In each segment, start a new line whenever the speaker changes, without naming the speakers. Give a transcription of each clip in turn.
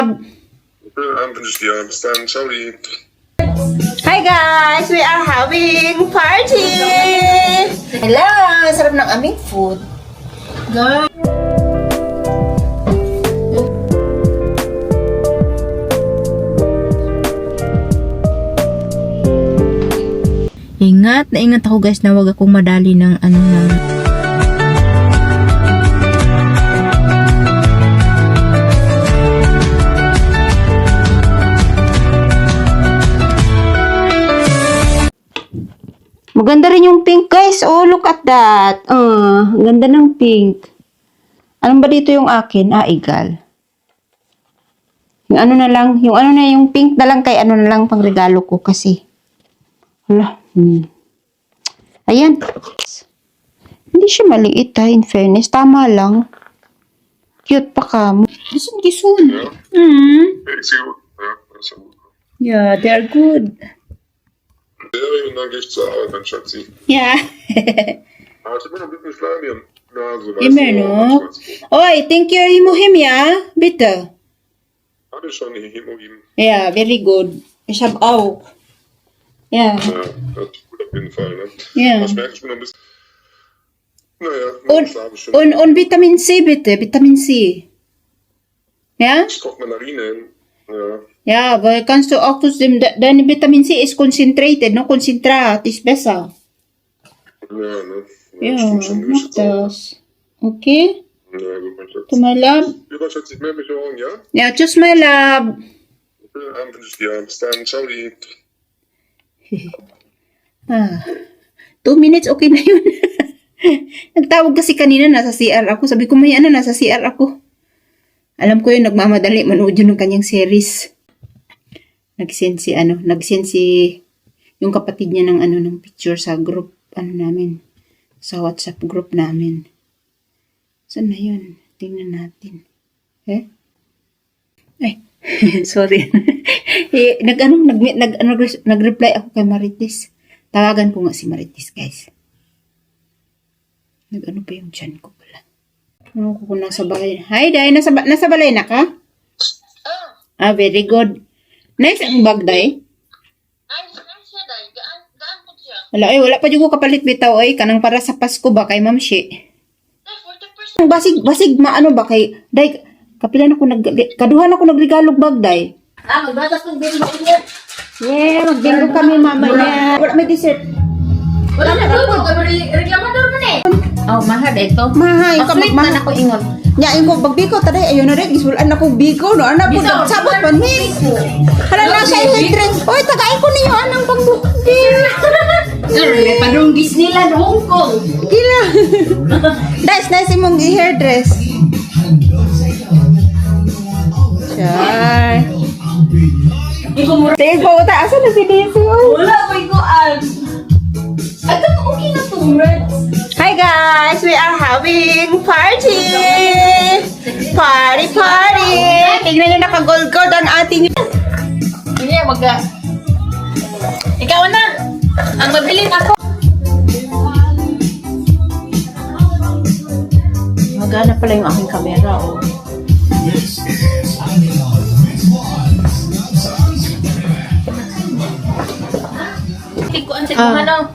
Bis dann, ciao.
Hi guys! We are having party! Hello! Sarap ng aming food. Guys! Ingat na ingat ako guys na wag akong madali ng ano na. Maganda rin yung pink guys. Oh, look at that. Ang ganda ng pink. Ano ba dito yung akin? Egal. Yung ano na lang, yung pink na lang kay ano na lang pang regalo ko kasi. Hala. Ayan. Hindi siya maliit ha, in fairness. Tama lang. Cute pa ka. Gisun. Yeah, they are good.
Und dann gehe ich zur Arbeit, mein Schatzi.
Yeah.
Ich bin noch ein bisschen schlafen. Na, so weißt
Immer noch. Oi, thank you, Imuhim, ja? Bitte.
Habe ich schon Hämoglobin.
Ja, very good. Ich habe auch. Ja.
Ja, das ist gut auf jeden Fall, ne?
Ja.
Ich merke, ich bin noch ein bisschen... Naja, morgen schlafe ich schon.
Und Vitamin C bitte, Vitamin C. Ja?
Ich koche Mandarine hin. Ja.
Ja, weil kannst du auch deine Vitamin C ist concentrated, no? Konzentrat ist besser.
Ja, ne?
Ja,
stimmt schon.
mach das. Okay?
Ja, gut, mein Schatz.
To my love.
Lieber Schatz, ich melde mich morgen, ja?
Ja, tschüss, my love.
Schönen Abend wünsche ich dir. Bis dann, ciao.
2 minutes, okay na yun. Nagtawag kasi kanina, nasa CR ako. Sabi ko, may ano, nasa CR ako. Alam ko yun, nagmamadali, manood yun ng kanyang series. Nag-send si yung kapatid niya ng picture sa group, namin. Sa WhatsApp group namin. Saan na yun? Tingnan natin. Ay, sorry. Nag-reply ako kay Marites. Tawagan ko nga si Marites, guys. Nag-ano pa yung chan ko pala. Ano ko kung nasa balay na. Hi, Day. Nasa balay na ka? Very good. Nice ang bag, Day. Wala pa dyan ko kapalit bitaw, ay. Kanang para sa Pasko ba kay Ma'am Shi? Basig maano ba kay Day? Kaduhan ako nagligalog bag, Day.
Magbatas kong bingo niya.
Yeah, magbingo kami mamaya. Wala may dessert.
Wala na po. Reklamador mo na eh. Oh, mahal ito.
Mahay,
Mag-flip na ako ingon.
Nya yung ko bagbiko taday ayun na rin gisulan ako bigo no ana po sabot pa ni. Hala na sa headrest. Oy tagay ko niyo anang pagbuti.
May padunggis nila sa Hong Kong.
Kila. Nice imong hairdress. Char. Tingin po ta asa na si Daisy oy.
Wala ko ikuan. Ato okay na to, Red.
Hi guys, we are having party. Party. Tingnan niyo naka-gold ang ating.
Hindi magka. Ikaw na. Ang mabilin ako.
Magana pala yung aking kamera oh.
Tikuan sa kung ano.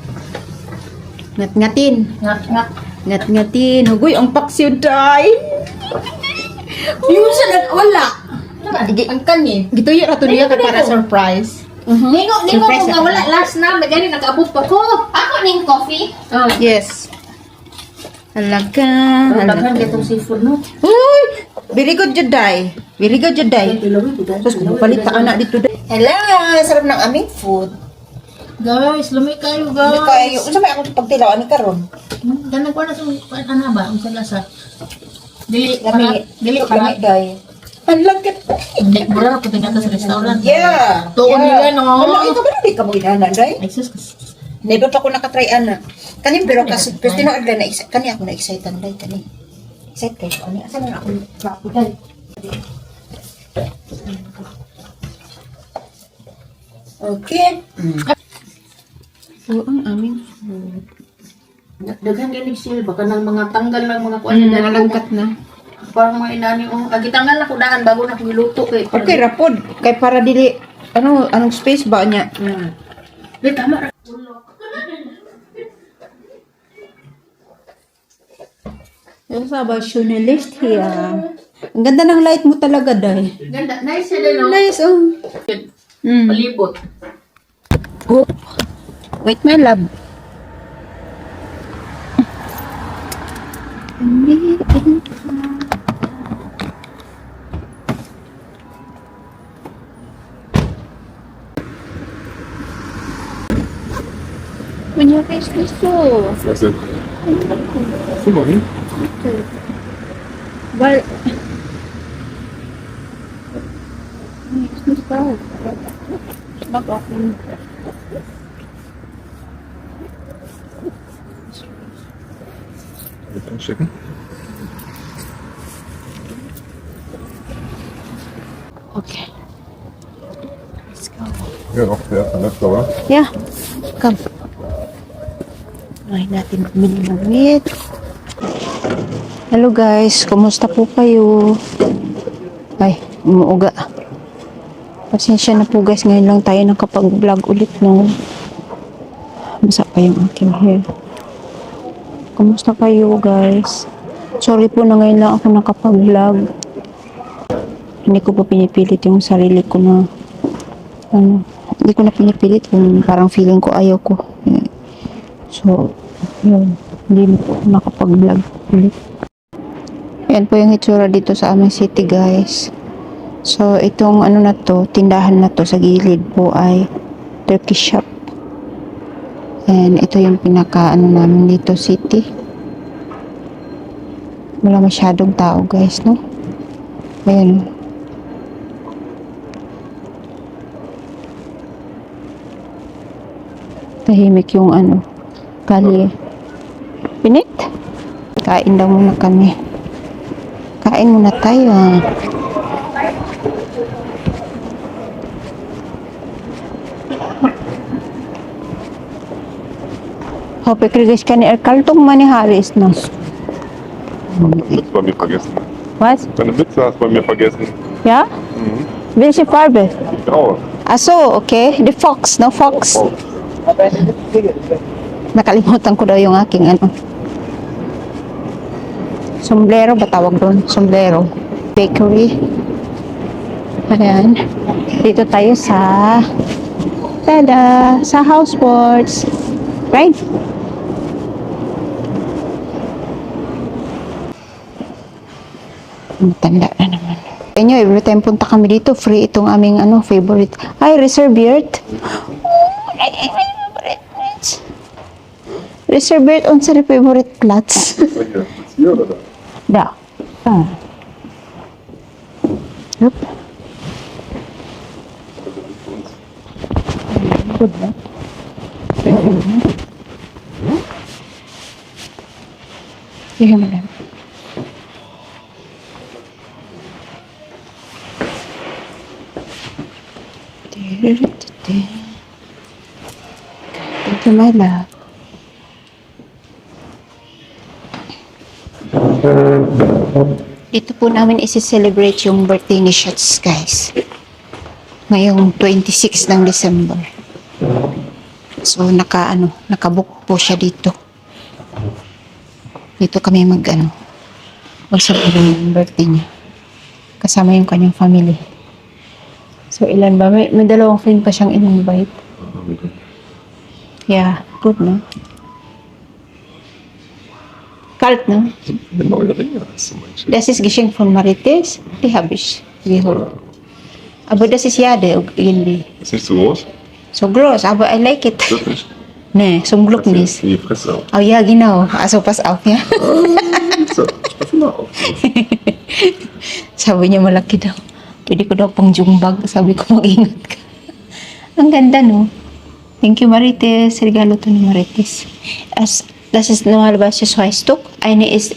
Ngat-ngatin.
Ngat.
Ngat-ngatin. Hugoy, ang paksyo, Day.
Yung siya nag-wala. Ang kanin.
Gito yung rato niya para surprise.
Ningo
Surprise
ko nga wala. Last na. Magani nag-abot pa ko. Ako ning coffee.
Oh, yes. Halaga.
Daghan itong seafood no.
Uy! Very good, Juday. Very good, Juday. Tapos kung palit ka na dito, Day. Hello! Sarap ng aming food.
Guys, lumay kayo
Hindi
guys.
kayo. Unsa may akong pagtilawan ni karon?
Ganang ko na sa ano ba? Ang lasa. Dili
Lami.
para.
Day. Ang lagkat.
Hindi, mura na puti na sa restaurant.
Yeah.
Tuon nila, no?
Wala, ikaw ba na di ka mo inahanan, Day?
Exes.
Never pa ako nakatry, ana. Kani, pero kasi, pero tinood na, kani ako na-excite ang Day, kani. Excite kayo, kani. Asa na ako mapu, Day? Okay. So, ang aming food.
Daghan ganig sila. Baka ng mga tanggal lang mga kuwan na
Nalangkat na.
parang mga inani oh. Agitangan ako daan bago na ko iluto kay.
Okay, rapod. Kay para dili, anong space ba niya?
Di tama ra.
Yung sabay, journalist here. Ang ganda ng light mo talaga, Day.
Ganda, nice din no.
Nice, oh.
Palibot.
Oh. Wait, my love. When you face this too.
Was denn? Guck mal hin.
Well, it's not Mag open.
Mit einstecken.
Okay. Let's go.
Ja, noch der Laptop, oder?
Yeah. Come. Ay, natin bumili ng meat. Hello guys, kumusta po kayo? Ay, umuuga. Pasensya na po guys, ngayon lang tayo nakapag-vlog ulit no. Basa pa yung aking hair. Kumusta kayo guys? Sorry po na ngayon lang ako nakapag-vlog. Hindi ko po pinipilit yung sarili ko na hindi ko na pinipilit kung parang feeling ko ayaw ko. So, yun. Hindi po ako nakapag-vlog ulit. Yan po yung itsura dito sa aming city guys. So, itong ano na to, tindahan na to sa gilid po ay Turkish shop. And ito yung pinaka ano namin dito city. Wala masyadong tao guys, no? Ayan. Tahimik yung ano, kalye. Pinit? Kain daw muna kami. Kain muna tayo. Hoppas kriegst keine Erkältung, meine Haare ist nass.
Hast bei mir vergessen.
Was?
Deine Mütze hast bei mir vergessen.
Ja? Welche Farbe?
Grau.
Ach so, okay. The fox, no fox.
Oh.
Nakalimutan ko daw yung aking ano. Sombrero ba tawag doon? Sombrero. Bakery. Ayan. Dito tayo sa tada! Sa House Sports. Right? Matanda na naman. Inyo, every time punta kami dito, free itong aming ano, favorite. Ay, reserve yurt. Reserve yurt on sa favorite plots.
Hier, ist hier oder da?
Da. Ah. Yup. Good na. Sige mo lang. Thank you, my love. Dito po namin isi-celebrate yung birthday ni Shots, guys. Ngayong 26 ng December. So, nakabook po siya dito. Dito kami mag-celebrate yung birthday niya. Kasama yung kanyang family. So, ilan ba? May dalawang friend pa siyang in-invite. Yeah, good, no? Kalt, no?
Neue Ringe hast du manche.
Das ist Geschenk von Marites. Die habe ich geholt. Aber das ist Jade irgendwie.
Ist nicht so groß?
So groß, aber I like it.
Wirklich?
Nee, zum Glück nicht.
In die Fresse auf.
Oh ja, genau. Also pass auf, ja.
So, pass mal auf.
Sabi niya malaki daw. Pwede ko daw pang jumbag. Sabi ko mag-ingat ka. Ang ganda, no? Thank you, Marites. Regalo to ni Marites. Das ist normalerweise zwei Stück. Eine ist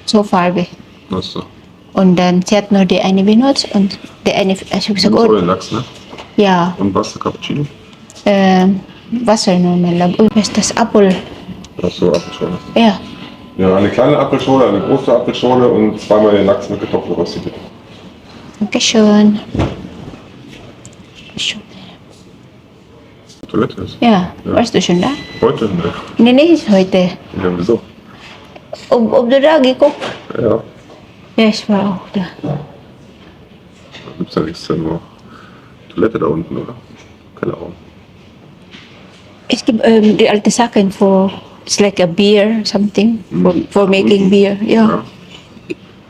so Farbe.
Ach so.
Und dann, sie hat nur die eine benutzt und die eine, also ich
Das
gesagt,
ist auch
oh,
den Lachs, ne?
ja,
Und Wasser Cappuccino?
Wasser normal lang. Und was ist das? Apple.
Ach so, Apfelschorle.
Ja.
Ja, eine kleine Apfelschorle, eine große Apfelschorle und zweimal den Lachs mit Kartoffelrösti bitte.
Dankeschön. Schön.
Toilette ist.
Ja, warst du schon da?
Heute? Ne?
Nee, nee, ist heute.
Ja, wieso?
Ob du da geguckt?
Ja.
Ja, ich war auch da.
Da gibt's ja nichts, nur Toilette da unten, oder? Keine Ahnung.
Es gibt die alte Sachen for, it's like a beer, something, for making beer. Ja.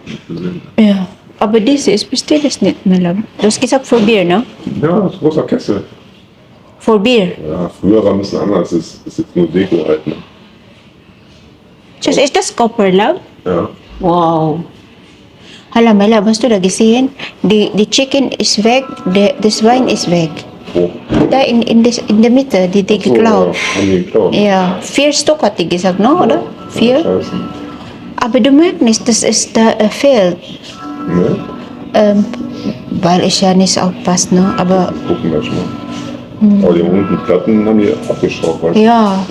Nicht gesehen.
Ja. Aber dieses bestimmt ist nicht mehr lang. Du hast gesagt for beer, no?
Ja, das ist ein großer Kessel.
For beer.
Ja, früher war ein bisschen anders. Das ist jetzt nur Deko halt, ne?
Just, ist das copper, love?
Ja.
Wow. Hala, my love, hast du da gesehen? The chicken is weg, this wine is weg.
Wo?
Da in the Mitte, die
So,
geklaut.
ja, haben die geklaut.
Ja, 4 Stück hat die gesagt, no? Oder? 4?
Scheiße.
Aber du merkst nicht, das ist da fehlt.
Ne?
Weil ich ja nicht aufpasse, ne? Aber
Gucken wir schon mal. Aber die unten Platten haben die abgeschraubt, weißt du?
ja,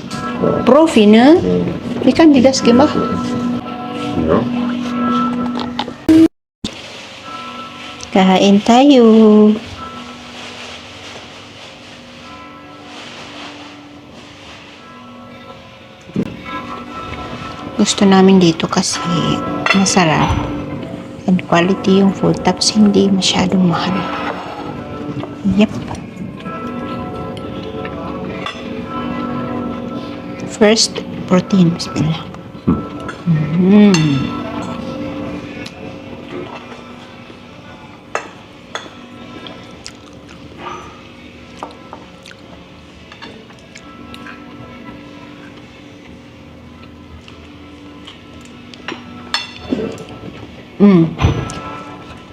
Profi, ne? Wie kann die das gemacht?
Ja.
Kain tayo. Gusto namin dito kasi masarap and quality yung food tapos hindi masyadong mahal. Yep. First, protein. Bismillah.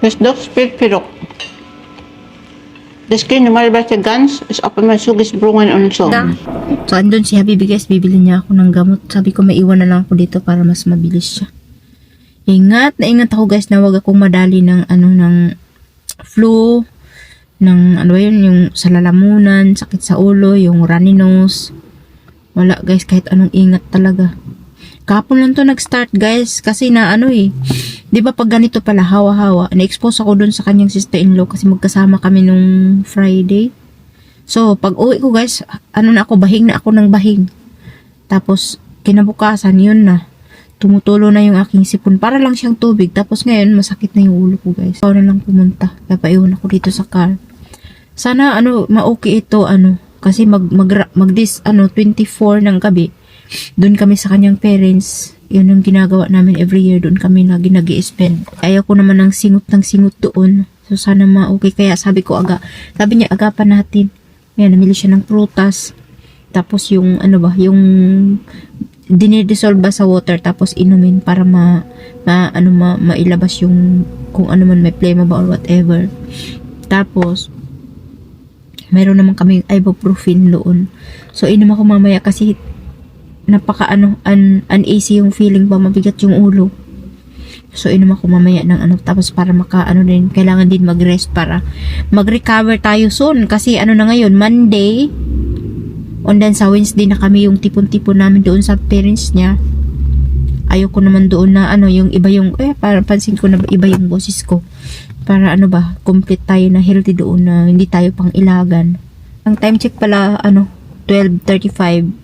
Dus dat speelt pirok. Das kind malibas sa guns is apa masugis brungan also.
So, andun si Habibi guys, bibili niya ako ng gamot. Sabi ko, maiwan na lang ako dito para mas mabilis siya. Ingat na ingat ako guys na wag akong madali ng ng flu, ng ano ba yun, yung sa lalamunan, sakit sa ulo, yung runny nose. Wala guys, kahit anong ingat talaga. Kahapon lang to nag-start guys, kasi na di ba pag ganito pala, hawa-hawa, na-expose ako dun sa kanyang sister-in-law kasi magkasama kami nung Friday. So, pag uwi ko guys, bahing na ako ng bahing. Tapos, kinabukasan, yun na. Tumutulo na yung aking sipon. Para lang siyang tubig. Tapos ngayon, masakit na yung ulo ko guys. Ako na lang pumunta. Kaya paiwan ako dito sa car. Sana, ma-okay ito, kasi 24 ng gabi. Doon kami sa kanyang parents. Yun ang ginagawa namin every year. Doon kami nag-i-spend. Ayaw ko naman ng singot doon. So, sana ma-okay. Kaya sabi niya, agapan natin. Yan, namili siya ng prutas. Tapos yung, yung dinidissolve ba sa water tapos inumin para mailabas yung kung ano man may flame ba or whatever. Tapos, meron naman kami ibuprofen doon. So, inom ako mamaya kasi napaka uneasy yung feeling ba, mabigat yung ulo. So, inom ako mamaya ng tapos para din, kailangan din mag-rest para mag-recover tayo soon. Kasi na ngayon, Monday, and then sa Wednesday na kami yung tipon-tipon namin doon sa parents niya. Ayoko naman doon na yung iba yung, parang pansin ko na iba yung boses ko. Para complete tayo na healthy doon na hindi tayo pang ilagan. Ang time check pala, 12:35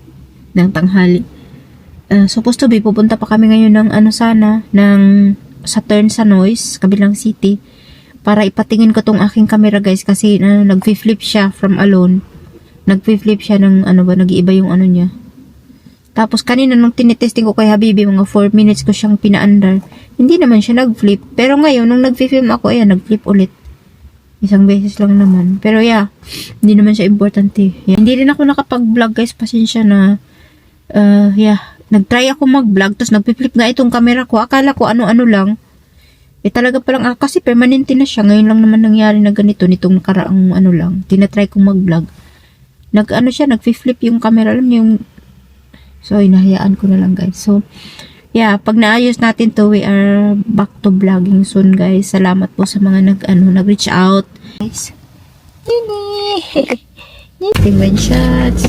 ng tanghali. Supposed to be, pupunta pa kami ngayon ng sa turn sa Noise, kabilang city, para ipatingin ko tong aking camera guys, kasi nag-flip siya from alone. Nag-flip siya ng nag-iiba yung niya. Tapos kanina nung tinitesting ko kay Habibi, mga 4 minutes ko siyang pinaandar. Hindi naman siya nag-flip. Pero ngayon, nung nag-film ako, nag-flip ulit. Isang beses lang naman. Pero hindi naman siya importante. Hindi rin ako nakapag-vlog guys, pasensya na. Nag-try ako mag-vlog, tapos nag-flip nga itong camera ko. Akala ko ano-ano lang. Talaga palang, kasi permanente na siya. Ngayon lang naman nangyari na ganito, nitong nakaraang lang. Tinatry kong mag-vlog. Nag-flip yung camera, alam niyo yung, so, inahayaan ko na lang guys. So, pag naayos natin to, we are back to vlogging soon guys. Salamat po sa mga nag-reach out. Guys. Yay! Shots.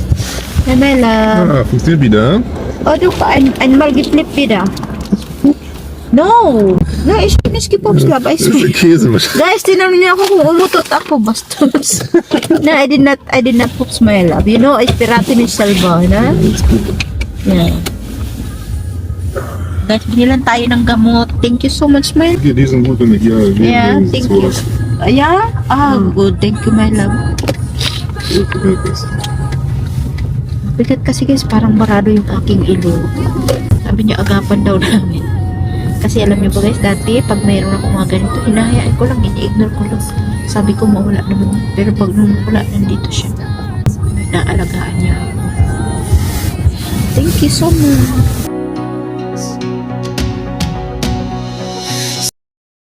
Bye-bye, love.
Funktioniert wieder.
Oh, du ka, einmal geflippt wieder. No! No, ich bin nicht gepupst, love. I
Das ist
swear.
der Käsemaschine.
Guys, tinanong niya ako kung umutot ako, bastos. No, I did not poops my love. You know, ich berate nicht selber, na? Yeah. Guys, binilan tayo ng gamot. Thank you so much, my
Hier, die sind gut, wenn du hier
Yeah,
wegen
thank
sowas
you. Yeah? Ah, good. Thank you, my love.
gewählt ist.
Bigat kasi guys, parang barado yung aking ilong. Sabi niya, agapan daw namin. Kasi alam niyo ba guys, dati pag mayroon ako mga ganito, hinahayaan ko lang, ini-ignore ko lang. Sabi ko, mawala naman. Pero pag nung wala, nandito siya. Naalagaan niya ako. Thank you so much.